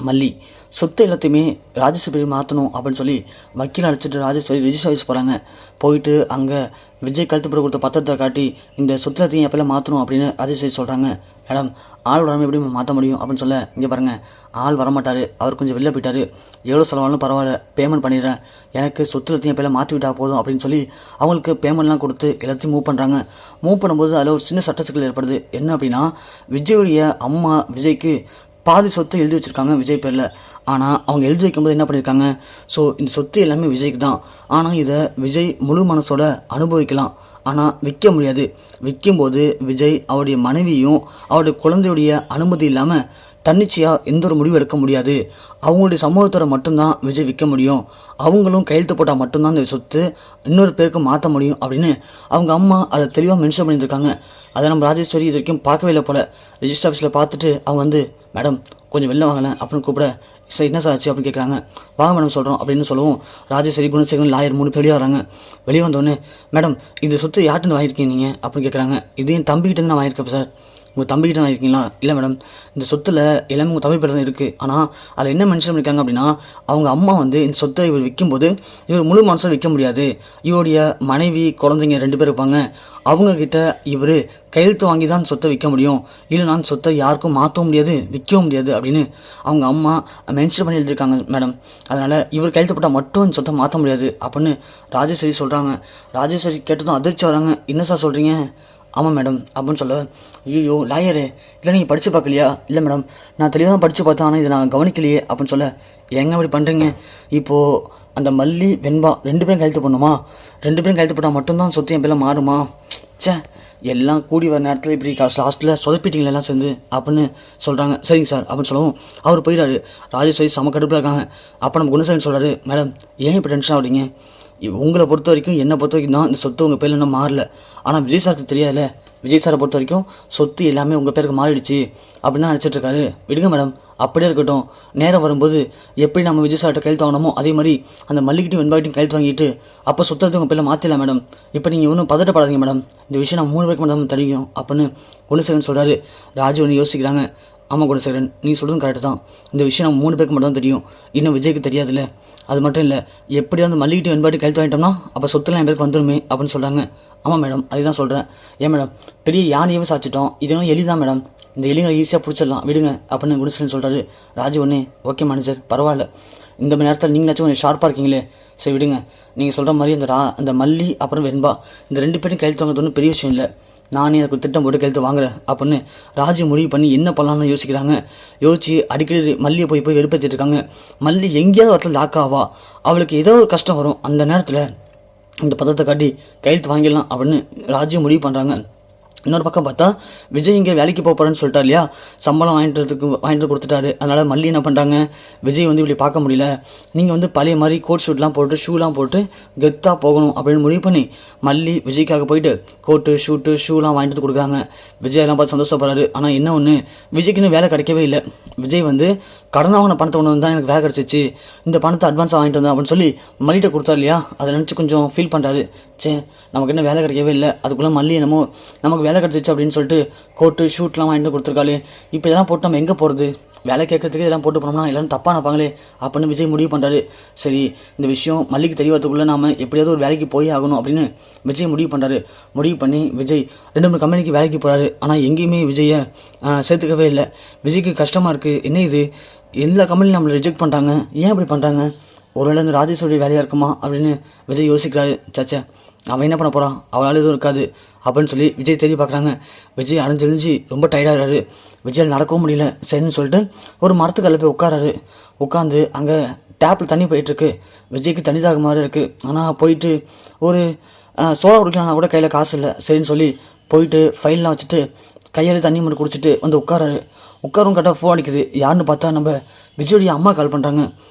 மல்லி சொத்து எல்லாத்தையுமே ராஜேஸ்வரி மாற்றணும் அப்படின்னு சொல்லி வக்கீல் அழைச்சிட்டு ராஜேஸ்வரி ரிஜிஸ்டர் ஆஃபீஸ் போகிறாங்க. போயிட்டு அங்கே விஜய் கழுத்து பிறகு கொடுத்த பத்திரத்தை காட்டி இந்த சொத்து எல்லாத்தையும் எப்போல்லாம் மாற்றணும் அப்படின்னு ராஜேஸ்வரி சொல்கிறாங்க. மேடம், ஆள் வராமல் எப்படி மாற்ற முடியும் அப்படின்னு சொல்ல, இங்கே பாருங்கள், ஆள் வரமாட்டார், அவர் கொஞ்சம் வெளில போயிட்டார், எவ்வளோ செலவாலும் பரவாயில்ல, பேமெண்ட் பண்ணிடுறேன், எனக்கு சொத்து எல்லாத்தையும் எப்போல்லாம் மாற்றி விட்டால் போதும் அப்படின்னு சொல்லி அவங்களுக்கு பேமெண்ட்லாம் கொடுத்து எல்லாத்தையும் மூவ் பண்ணுறாங்க. மூவ் பண்ணும்போது அதில் ஒரு சின்ன சட்ட சிக்கல் ஏற்படுது. என்ன அப்படின்னா, விஜயுடைய அம்மா விஜய்க்கு பாதி சொத்து எழுதி வச்சுருக்காங்க விஜய் பேரில். ஆனால் அவங்க எழுதி வைக்கும்போது என்ன பண்ணியிருக்காங்க, ஸோ இந்த சொத்து எல்லாமே விஜய்க்கு தான், ஆனால் இதை விஜய் முழு மனசோட அனுபவிக்கலாம், ஆனால் விற்க முடியாது. விற்கும்போது விஜய் அவருடைய மனைவியும் அவருடைய குழந்தையுடைய அனுமதி இல்லாமல் தன்னிச்சையாக எந்த ஒரு முடிவு எடுக்க முடியாது. அவங்களுடைய சமூகத்தோட மட்டும்தான் விஜய் விற்க முடியும், அவங்களும் கையெழுத்து போட்டால் மட்டும்தான் இந்த சொத்து இன்னொரு பேருக்கு மாற்ற முடியும் அப்படின்னு அவங்க அம்மா அதை தெளிவாக மென்ஷன் பண்ணியிருக்காங்க. அதை நம்ம ராஜேஸ்வரி இது வரைக்கும் பார்க்கவே இல்லை போல். ரிஜிஸ்டர் ஆஃபீஸில் பார்த்துட்டு அவங்க வந்து, மேடம் கொஞ்சம் வெளில வாங்கலேன் அப்படின்னு கூப்பிட, சார் என்ன சார் ஆச்சு அப்படின்னு கேட்குறாங்க. வாங்க மேடம் சொல்கிறோம் அப்படின்னு சொல்லவும் ராஜேஸ்வரி, குணசேகரன், லாயர் 3 பேர் வெளியே வராங்க. வெளியே வந்தோடனே, மேடம் இந்த சொத்து யார்கிட்ட வாங்கியிருக்கீங்க நீங்கள் அப்படின்னு கேட்குறாங்க. இது என் தம்பிக்கிட்ட நான் வாங்கியிருக்கேன் சார். உங்கள் தம்பிக்கிட்ட நான் இருக்கீங்களா? இல்லை மேடம், இந்த சொத்தில் எல்லாமே உங்கள் தம்பி பேர் தான் இருக்குது. ஆனால் அதில் என்ன மென்ஷன் பண்ணியிருக்காங்க அப்படின்னா, அவங்க அம்மா வந்து இந்த சொத்தை இவர் விற்கும்போது இவர் முழு மனசில் விற்க முடியாது, இவருடைய மனைவி குழந்தைங்க 2 பேர் இருப்பாங்க, அவங்கக்கிட்ட இவர் கையெழுத்து வாங்கி தான் சொத்தை விற்க முடியும், இல்லை நான் சொத்தை யாருக்கும் மாற்றவும் முடியாது, விற்கவும் முடியாது அப்படின்னு அவங்க அம்மா மென்ஷன் பண்ணி எழுதியிருக்காங்க மேடம். அதனால் இவர் கையெழுத்து போட்டால் மட்டும் இந்த சொத்தை மாற்ற முடியாது அப்படின்னு ராஜேஸ்வரி சொல்கிறாங்க. ராஜேஸ்வரி கேட்டதும் அதிர்ச்சி வராங்க. என்ன சார் சொல்கிறீங்க? ஆமாம் மேடம் அப்படின்னு சொல்ல, ஐயோ லாயரு, இல்லை நீங்கள் படித்து பார்க்கலையா? இல்லை மேடம், நான் தெளிவாக தான் படித்து பார்த்தேன், ஆனால் இதை நான் கவனிக்கலையே அப்படின்னு சொல்ல, எங்கே அப்படி பண்ணுறீங்க? இப்போது அந்த மல்லி வெண்பா 2 பேரும் கையெழுத்து பண்ணுமா? 2 பேரும் கையெழுத்து போட்டால் மட்டும்தான் சொத்து என் பேரில் மாறுமா? சே, எல்லாம் கூடி வர நேரத்தில் இப்படி லாஸ்ட்டில் சொதப்பிட்டீங்களா எல்லாம் சேர்ந்து அப்படின்னு சொல்கிறாங்க. சரிங்க சார் அப்படின்னு சொல்லவும் அவர் போயிடாரு. ராஜேஸ்வரி செம கடுப்பில் இருக்காங்க. அப்போ நம்ம குணசேகரன் சொல்கிறாரு, மேடம் ஏன் இப்போ டென்ஷன் ஆகுறீங்க? உங்களை பொறுத்த வரைக்கும், என்னை பொறுத்த வரைக்கும் தான் இந்த சொத்து உங்கள் பேரில் இன்னும் மாறல, ஆனால் விஜய் சாருக்கு தெரியாதுல்ல, விஜய் சாரை பொறுத்த வரைக்கும் சொத்து எல்லாமே உங்கள் பேருக்கு மாறிடுச்சு அப்படின்னு தான் நினச்சிட்ருக்காரு. விடுங்க மேடம், அப்படியே இருக்கட்டும், நேரம் வரும்போது எப்படி நம்ம விஜய் சார்கிட்ட கையெழுத்து வாங்கினோமோ அதே மாதிரி அந்த மல்லிகிட்டையும் வெண்பாகிட்டையும் கையெழுத்து வாங்கிட்டு அப்போ சொத்தை உங்கள் பேரில் மாற்றிடலாம் மேடம். இப்போ நீங்கள் ஒன்றும் பதட்டப்படாதீங்க மேடம், இந்த விஷயம் நான் 3 பேருக்கு மட்டும் தெரியும் அப்படின்னு குணசேகரன் சொல்கிறாரு. ராஜு ஒன்று யோசிக்கிறாங்க. ஆமாம் குணசேகரன், நீ சொல்கிறதும் கரெக்டு தான், இந்த விஷயம் நம்ம 3 பேருக்கு மட்டும் தான் தெரியும், இன்னும் விஜய்க்கு தெரியாதுல்ல. அது மட்டும் இல்லை, எப்படியா வந்து மல்லிகிட்டு வெண்பாட்டி கையெழுத்து வாங்கிட்டோம்னா அப்போ சொத்துலாம் என் பேருக்கு வந்துடுமே அப்படின்னு சொல்கிறாங்க. ஆமாம் மேடம், அதுதான் சொல்கிறேன். ஏன் மேடம், பெரிய யானையவே சாச்சிட்டோம், இதெல்லாம் எலி தான் மேடம், இந்த எலிங்களை ஈஸியாக பிடிச்சிடலாம், விடுங்க அப்படின்னு குணசேகரன் சொல்கிறாரு. ராஜு ஒன்று, ஓகே மேனேஜர் பரவாயில்ல, இந்த மாதிரி நேரத்தில் நீங்களாச்சும் கொஞ்சம் ஷார்ப்பாக இருக்கீங்களே, சரி விடுங்க, நீங்கள் சொல்கிற மாதிரி அந்த மல்லி அப்புறம் வெண்பா இந்த 2 பேரும் கையெழுத்து வாங்குறது ஒன்றும் பெரிய விஷயம் இல்லை, நானே அதுக்கு திட்டம் போட்டு கையெழுத்து வாங்குறேன் அப்படின்னு ராஜு முடிவு பண்ணி என்ன பண்ணலாம்னு யோசிக்கிறாங்க. யோசிச்சு அடிக்கடி மல்லியை போய் வெறுப்பேற்றிட்டு இருக்காங்க. மல்லி எங்கேயாவது இடத்துல லாக் ஆவா, அவளுக்கு ஏதோ ஒரு கஷ்டம் வரும், அந்த நேரத்தில் இந்த பதத்தை காட்டி கையெழுத்து வாங்கிடலாம் அப்படின்னு ராஜு முடிவு பண்ணுறாங்க. இன்னொரு பக்கம் பார்த்தா விஜய் இங்கே வேலைக்கு போகிறேன்னு சொல்லிட்டார் இல்லையா, சம்பளம் வாங்கிட்டு கொடுத்துட்டாரு. அதனால் மல்லி என்ன பண்ணுறாங்க, விஜய் வந்து இப்படி பார்க்க முடியல, நீங்கள் வந்து பழைய மாதிரி கோட் ஷூட்லாம் போட்டு ஷூலாம் போட்டு கெத்தாக போகணும் அப்படின்னு முடிவு பண்ணி மல்லி விஜய்க்காக போயிட்டு கோட்டு ஷூலாம் வாங்கிட்டு கொடுக்குறாங்க. விஜய் எல்லாம் பார்த்து சந்தோஷப்படுறாரு. ஆனால் என்ன ஒன்று, விஜய்க்கு இன்னும் வேலை கிடைக்கவே இல்லை. விஜய் வந்து கடன் வாங்கின பணத்தை ஒன்று தான் எனக்கு வேலை கிடச்சிச்சு, இந்த பணத்தை அட்வான்ஸாக வாங்கிட்டு வந்தேன் அப்படின்னு சொல்லி மல்லிகிட்ட கொடுத்தாரு இல்லையா, அதை நினச்சி கொஞ்சம் ஃபீல் பண்ணுறாரு. சே, நமக்கு என்ன வேலை கிடைக்கவே இல்லை, அதுக்குள்ளே மல்லி என்னமோ நமக்கு வேலை கிடச்சிச்சு அப்படின்னு சொல்லிட்டு கோட்டு ஷூட்லாம் வாங்கிட்டு கொடுத்துருக்காளே, இப்போ இதெல்லாம் போட்டு நம்ம எங்கே போகிறது, வேலை கேட்கறதுக்கு இதெல்லாம் போட்டு போனோம்னா எல்லோரும் தப்பாக நினைப்பாங்களே அப்படின்னு விஜய் முடிவு பண்ணுறாரு. சரி, இந்த விஷயம் மல்லிக்கு தெரிய வரதுக்குள்ளே நாம் எப்படியாவது ஒரு வேலைக்கு போய் ஆகணும் அப்படின்னு விஜய் முடிவு பண்ணுறாரு. முடிவு பண்ணி விஜய் 2-3 கம்பெனிக்கு வேலைக்கு போகிறாரு. ஆனால் எங்கேயுமே விஜயை சேர்த்துக்கவே இல்லை. விஜய்க்கு கஷ்டமாக இருக்குது, என்ன இது எல்லா கம்பெனியும் நம்மளை ரிஜெக்ட் பண்ணுறாங்க, ஏன் இப்படி பண்ணுறாங்க, ஒருவேளை இந்த ராஜேஸ்வரி வேலையாக இருக்குமா அப்படின்னு விஜய் யோசிக்கிறாரு. சச்சா, அவன் என்ன பண்ண போகிறான், அவளால் எதுவும் இருக்காது அப்படின்னு சொல்லி விஜய் தேடி பார்க்குறாங்க. விஜய் அடைஞ்சு ரொம்ப டயர்டாகிறாரு. விஜயால் நடக்கவும் முடியல. சரின்னு சொல்லிட்டு ஒரு மரத்துக்கல்ல போய் உட்காராரு. உட்காந்து அங்கே டேப்பில் தண்ணி போயிட்டுருக்கு. விஜய்க்கு தண்ணி தாக மாதிரி இருக்குது. ஆனால் போயிட்டு ஒரு சோடா குடிக்கலாம்னா கூட கையில் காசு இல்லை. சரின்னு சொல்லி போயிட்டு ஃபைல்லாம் வச்சுட்டு கையால் தண்ணி மட்டும் குடிச்சிட்டு வந்து உட்காராரு. உட்காரும் கரெக்டாக ஃபோன் அடிக்குது. யாருன்னு பார்த்தா நம்ம விஜயோடைய அம்மா கால் பண்ணுறாங்க.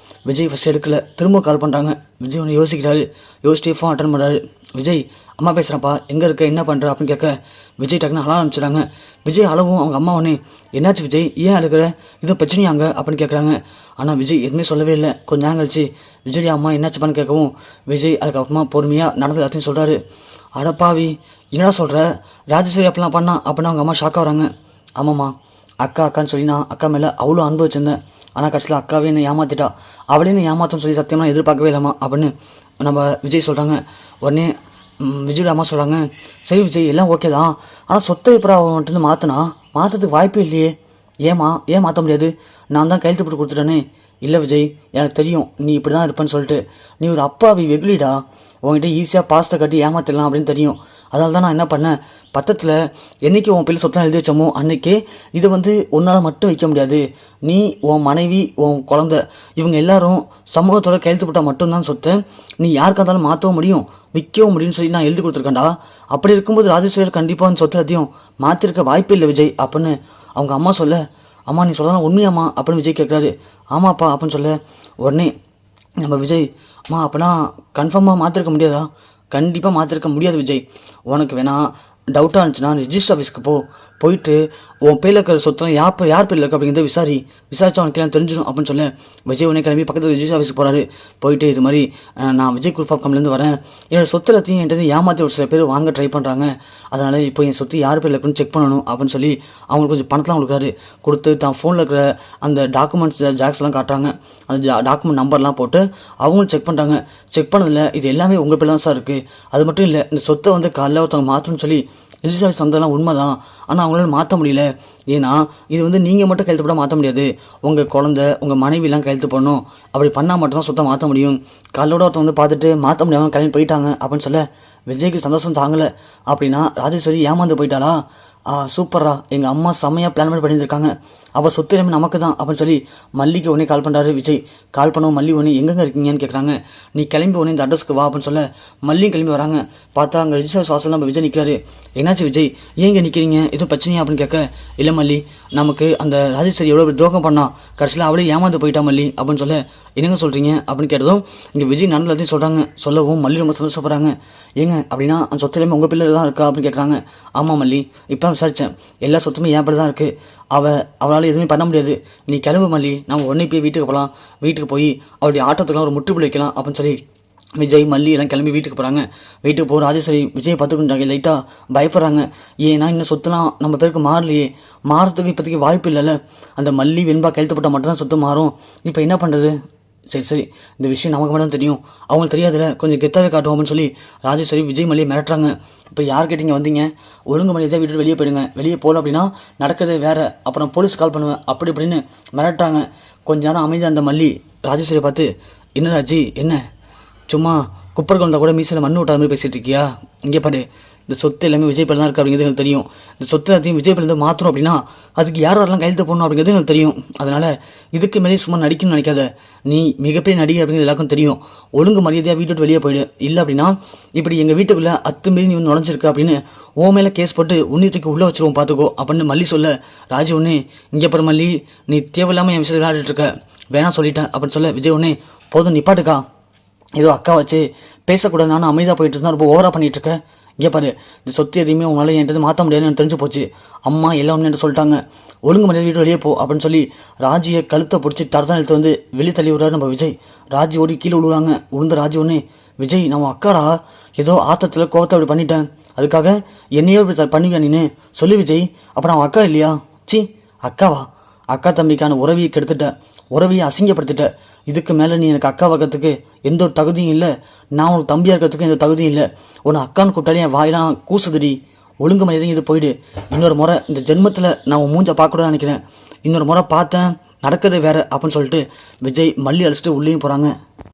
விஜய் ஃபஸ்ட் எடுக்கல, திரும்ப கால் பண்ணுறாங்க. விஜய் ஒன்று யோசிக்கிறாரு. யோசிச்சுட்டு ஃபோன் அட்டன் பண்ணுறாரு. விஜய், அம்மா பேசுகிறப்பா, எங்கே இருக்க, என்ன பண்ணுற அப்படின்னு கேட்க விஜய் டக்குன்னு அழ ஆரம்பிச்சிடுறாங்க. விஜய் அளவும் அவங்க அம்மா ஒன்று, என்னாச்சு விஜய், ஏன் அழுகிற, இதுவும் பிரச்சனையாங்க அப்படின்னு கேட்குறாங்க. ஆனால் விஜய் எதுவுமே சொல்லவே இல்லை. கொஞ்சம் நேரம் கழிச்சு விஜய் அம்மா என்னாச்சுப்பான்னு கேட்கவும் விஜய் அதுக்கப்புறமா பொறுமையாக நடந்து எல்லாத்தையும் சொல்கிறாரு. அடப்பாவி, என்னடா சொல்கிற, ராஜேஸ்வரி அப்படிலாம் பண்ணா அப்படின்னு அவங்க அம்மா ஷாக்காக வராங்க. ஆமாம்மா, அக்கான்னு சொல்லி நான் அக்கா மேலே அவ்வளோ அனுபவிச்சிருந்தேன். ஆனால் கடைசியில் அக்காவே என்னை ஏமாத்திட்டா, அவளே என்னை ஏமாத்தன்னு சொல்லி சத்தியமாக எதிர்பார்க்கவே இல்லாமா அப்படின்னு நம்ம விஜய் சொல்கிறாங்க. உடனே விஜயோட அம்மா சொல்கிறாங்க, சரி விஜய் எல்லாம் ஓகே தான், ஆனால் சொத்தை இப்போ அவன் மட்டும் மாற்றத்துக்கு வாய்ப்பே இல்லையே, ஏன் மாற்ற முடியாது, நான் தான் கையெழுத்து போட்டு கொடுத்துட்டேனே. இல்லை விஜய், எனக்கு தெரியும் நீ இப்படி தான் இருப்பேன்னு சொல்லிட்டு, நீ ஒரு அப்பாவி வெகுலிடா, உங்ககிட்ட ஈஸியாக பாஸ்ட்டை கட்டி ஏமாத்திடலாம் அப்படின்னு தெரியும். அதனால தான் நான் என்ன பண்ணேன், பத்திரத்தில் என்றைக்கு உன் பிள்ளை சொத்தெல்லாம் எழுதி வச்சோமோ அன்றைக்கே இதை உன்னால் மட்டும் வைக்க முடியாது, நீ உன் மனைவி உன் குழந்தை இவங்க எல்லாரும் சமூகத்தோட கையெழுத்து போட்டால் மட்டும்தான் சொத்தை, நீ யாருக்காக இருந்தாலும் மாற்றவும் முடியும் விற்கவும் முடியும்னு சொல்லி நான் எழுதி கொடுத்துருக்கேன்டா. அப்படி இருக்கும்போது ராஜேஸ்வரர் கண்டிப்பாக அந்த சொத்தை எல்லாத்தையும் மாற்றிருக்க வாய்ப்பே இல்லை விஜய் அப்படின்னு அவங்க அம்மா சொல்ல, அம்மா நீ சொல்லலாம் உண்மையாம்மா அப்படின்னு விஜய் கேட்குறாரு. ஆமாப்பா அப்படின்னு சொல்ல, உடனே நம்ம விஜய், அம்மா அப்போனா கன்ஃபார்மாக மாற்றிருக்க முடியாதா? கண்டிப்பாக மாற்றிருக்க முடியாது விஜய், உனக்கு வேணா டவுட்டாக இருந்துச்சுன்னா ரிஜிஸ்டர் ஆஃபீஸ்க்கு போயிட்டு உன் பேரில் இருக்கிற சொத்தம் யார் பேரில் இருக்குது அப்படிங்கிறத விசாரிச்சா அவனுக்கு எல்லாம் தெரிஞ்சிடும் அப்படின்னு சொல்ல, விஜய் உடனே கிளம்பி பக்கத்தில் ரிஜிஸ்டர் ஆஃபீஸ்க்கு போகிறாரு. போயிட்டு இது மாதிரி நான் விஜய் குரூப் ஆஃப் கம்பெனிலேருந்து வரேன், என்னோடய சொத்து எல்லாத்தையும் என்கிட்ட ஏமாற்றி ஒரு சில பேர் வாங்க ட்ரை பண்ணுறாங்க, அதனால் இப்போ என் சொத்து யார் பேரில் இருக்குன்னு செக் பண்ணணும் அப்படின்னு சொல்லி அவங்களுக்கு கொஞ்சம் பணத்தெலாம் கொடுக்குறாரு. கொடுத்து தான் ஃபோனில் இருக்கிற அந்த டாக்குமெண்ட்ஸ் ஜாக்ஸ்லாம் காட்டுறாங்க, அந்த டாக்குமெண்ட் நம்பர்லாம் போட்டு அவங்களும் செக் பண்ணுறாங்க. செக் பண்ணதில்ல இது எல்லாமே உங்கள் பேரில் தான் சார் இருக்குது, அது மட்டும் இல்லை இந்த சொத்தை காலைல ஒருத்தவங்க மாற்றணும்னு சொல்லி ரிஜிஸ்டர் ஆஃபீஸ் வந்ததெல்லாம் உண்மை தான், ஆனால் அவங்களால மாற்ற முடியல, ஏன்னா இது நீங்கள் மட்டும் கையெழுத்து போட மாற்ற முடியாது, உங்கள் குழந்தை உங்கள் மனைவிலாம் கையெழுத்து போடணும், அப்படி பண்ணால் மட்டும்தான் சொத்தை மாற்ற முடியும், காலையோட ஒருத்தவங்க பார்த்துட்டு மாற்ற முடியாமல் கிளம்பி போயிட்டாங்க அப்படின்னு சொல்ல விஜய்க்கு சந்தோஷம் தாங்கலை. அப்படின்னா ராஜேஸ்வரி ஏமாந்து போயிட்டாளா, சூப்பரா, எங்கள் அம்மா செம்மையாக பிளான் பண்ணி பண்ணியிருக்காங்க, அவள் சொத்து எல்லாமே நமக்கு தான் அப்படின்னு சொல்லி மல்லிக்கு உடனே கால் பண்ணுறாரு விஜய். கால் பண்ணவும் மல்லி உடனே எங்கெங்கே இருக்கீங்கன்னு கேட்குறாங்க. நீ கிளம்பி உடனே இந்த அட்ரஸ்க்கு வா அப்படின்னு சொல்ல மல்லியும் கிளம்பி வராங்க. பார்த்தா அங்கே ரிஜிஸ்டர் வாசல் நம்ம விஜய் நிற்கிறாரு. என்னாச்சு விஜய், ஏன் இங்கே நிற்கிறீங்க, எதுவும் பிரச்சனையா அப்படின்னு கேட்க, இல்லை மல்லி, நமக்கு அந்த ராஜேஸ்வரி எவ்வளோ துரோகம் பண்ணா, கடைசியில் அவளே ஏமாந்து போயிட்டா மல்லி அப்படின்னு சொல்ல, என்னங்க சொல்கிறீங்க அப்படின்னு கேட்டதும் இங்கே விஜய் நடந்ததையும் சொல்கிறாங்க. சொல்லவும் மல்லி ரொம்ப சந்தோஷப்படுறாங்க. ஏங்க அப்படின்னா அந்த சொத்து எல்லாமே உங்கள் பிள்ளை தான் இருக்கா அப்படின்னு கேட்குறாங்க. ஆமாம் மல்லி, இப்போ விசாரித்தேன், எல்லா சொத்துமே என் பிள்ளை தான் இருக்குது, அவளால் எதுவுமே பண்ண முடியாது, நீ கிளம்பு மல்லி, நம்ம உடனே போய் வீட்டுக்கு போகலாம், வீட்டுக்கு போய் அவளுடைய ஆட்டத்துக்குலாம் ஒரு முற்றுப்புள்ளி வைக்கலாம் அப்படின்னு சொல்லி விஜய் மல்லி எல்லாம் கிளம்பி வீட்டுக்கு போகிறாங்க. வீட்டுக்கு போகிற ராஜேஸ்வரி விஜயை பார்த்துக்கிட்டாங்க, லைட்டாக பயப்படுறாங்க. ஏன்னா இன்னும் சொத்துலாம் நம்ம பேருக்கு மாறலையே, மாறத்துக்கு இப்போதைக்கு வாய்ப்பு இல்லைல்ல, அந்த மல்லி வெண்பா கையெழுத்து போட்டால் மட்டும்தான் சொத்து மாறும், இப்போ என்ன பண்ணுறது, சரி இந்த விஷயம் நமக்கு மட்டும் தெரியும், அவங்களுக்கு தெரியாதுல்ல, கொஞ்சம் கெத்தாவே காட்டுவோம் அப்படின்னு சொல்லி ராஜேஸ்வரி விஜய் மல்லியை மிரட்டுறாங்க. இப்போ யார் கேட்டீங்க வந்தீங்க, ஒழுங்கு மல்லியை விட்டுட்டு வெளியே போயிடுங்க, வெளியே போகல அப்படின்னா நடக்கிறதே வேறு, அப்புறம் போலீஸ் கால் பண்ணுவேன் அப்படி இப்படின்னு மிரட்டுறாங்க. கொஞ்ச நேரம் அமைதியாக அந்த மல்லி ராஜேஸ்வரியை பார்த்து, என்ன ராஜி, என்ன சும்மா குப்பர் குழந்தை கூட மீசில் மண்ணு விட்டாத மாதிரி பேசிகிட்டு இருக்கியா, இங்கே பாரு, இந்த சொத்து எல்லாமே விஜய் பேர் தான் இருக்குது அப்படிங்கிறது எனக்கு தெரியும், இந்த சொத்து எல்லாத்தையும் விஜய் பேர் மாற்றணும் அப்படின்னா அதுக்கு யாரெல்லாம் கையெழுத்து போடணும் அப்படிங்கிறது எனக்கு தெரியும், அதனால் இதுக்கு மேலே சும்மா நடிக்கணும்னு நினைக்காத, நீ மிகப்பெரிய நடிகை அப்படிங்கிறது எல்லாருக்கும் தெரியும், ஒழுங்கு மரியாதையாக வீட்டு வெளியே போயிடு, இல்லை அப்படின்னா இப்படி எங்கள் வீட்டுக்குள்ளே அத்துமீறி நீ நுழைஞ்சிருக்க அப்படின்னு ஓ மேலே கேஸ் போட்டு உன்னியத்துக்கு உள்ளே வச்சுருவோம் பார்த்துக்கோ அப்படின்னு மல்லி சொல்ல, ராஜு ஒன்று இங்கே அப்புறம் மல்லி நீ தேவையில்லாமல் என் விஷயத்தை விளையாடிட்டு இருக்க, வேணா சொல்லிட்டேன் அப்படின்னு சொல்ல விஜய் ஒன்று போதும் நிப்பாட்டுக்கா, ஏதோ அக்கா வச்சு பேசக்கூடாது, நானும் அமைதியாக போயிட்டு இருந்தால் ரொம்ப ஓவராக பண்ணிகிட்ருக்கேன், இங்கே பாரு இந்த சொத்து எதையுமே உங்களால் என்கிட்ட மாற்ற முடியாதுன்னு எனக்கு தெரிஞ்சு போச்சு, அம்மா எல்லாம் ஒன்று சொல்லிட்டாங்க, ஒழுங்கு மரியாதை வீட்டு வெளியே போ அப்படின்னு சொல்லி ராஜியை கழுத்தை பிடிச்சி தரத்தான் எடுத்து வெளியே தள்ளி விடுறாரு நம்ம விஜய். ராஜி ஓடி கீழே விழுவாங்க. விழுந்த ராஜி ஒன்று, விஜய் நம்ம அக்காடா, ஏதோ ஆத்தத்தில் கோவத்தை அப்படி பண்ணிட்டேன், அதுக்காக என்னையோ இப்படி பண்ணுவியா நீன்னு சொல்லி விஜய், அப்புறம் அவன் அக்கா இல்லையா, சி அக்காவா, அக்கா தம்பிக்கான உறவியை கெடுத்துட்ட, உறவியை அசிங்கப்படுத்திட்ட, இதுக்கு மேலே நீ எனக்கு அக்கா வைக்கிறதுக்கு எந்த ஒரு தகுதியும் இல்லை, நான் உனக்கு தம்பியாக இருக்கிறதுக்கு எந்த தகுதியும் இல்லை, உன்னை அக்கான்னு கூட்டாலே என் வாயெல்லாம் கூசுதுடி, ஒழுங்கு மரியாதை இது போயிடு, இன்னொரு முறை இந்த ஜென்மத்தில் நான் உன் மூஞ்சை பார்க்கக்கூடாதுன்னு நினைக்கிறேன், இன்னொரு முறை பார்த்தேன் நடக்கிறதே வேறு அப்படின்னு சொல்லிட்டு விஜய் மல்லி அழைச்சிட்டு உள்ளேயும் போகிறாங்க.